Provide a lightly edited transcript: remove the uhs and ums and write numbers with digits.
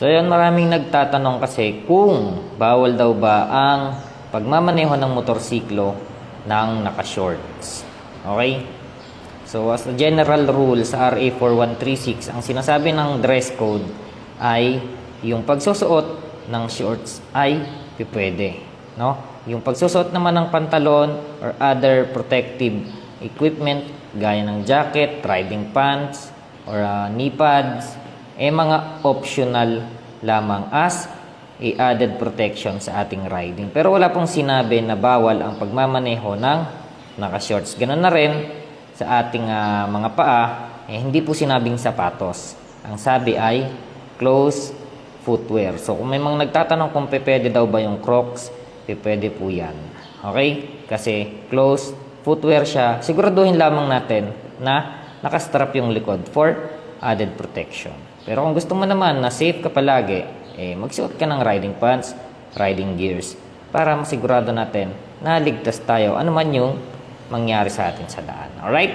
So yun, maraming nagtatanong kasi kung bawal daw ba ang pagmamaneho ng motorsiklo ng naka-shorts. Okay? So as a general rule sa RA 4136, ang sinasabi ng dress code ay yung pagsusuot ng shorts ay pwede. No? Yung pagsusuot naman ng pantalon or other protective equipment gaya ng jacket, riding pants, or knee pads, mga optional lamang as added protection sa ating riding. Pero wala pong sinabi na bawal ang pagmamaneho ng naka-shorts. Ganun na rin sa ating mga paa, hindi po sinabing sapatos. Ang sabi ay closed footwear. So kung may mga nagtatanong kung pwede daw ba yung Crocs, pwede po yan. Okay? Kasi closed footwear siya. Siguraduhin lamang natin na nakastrap yung likod for added protection. Pero kung gusto mo naman na safe ka palagi, magsuot ka ng riding pants, riding gears, para masigurado natin na ligtas tayo ano man yung mangyari sa atin sa daan. Alright?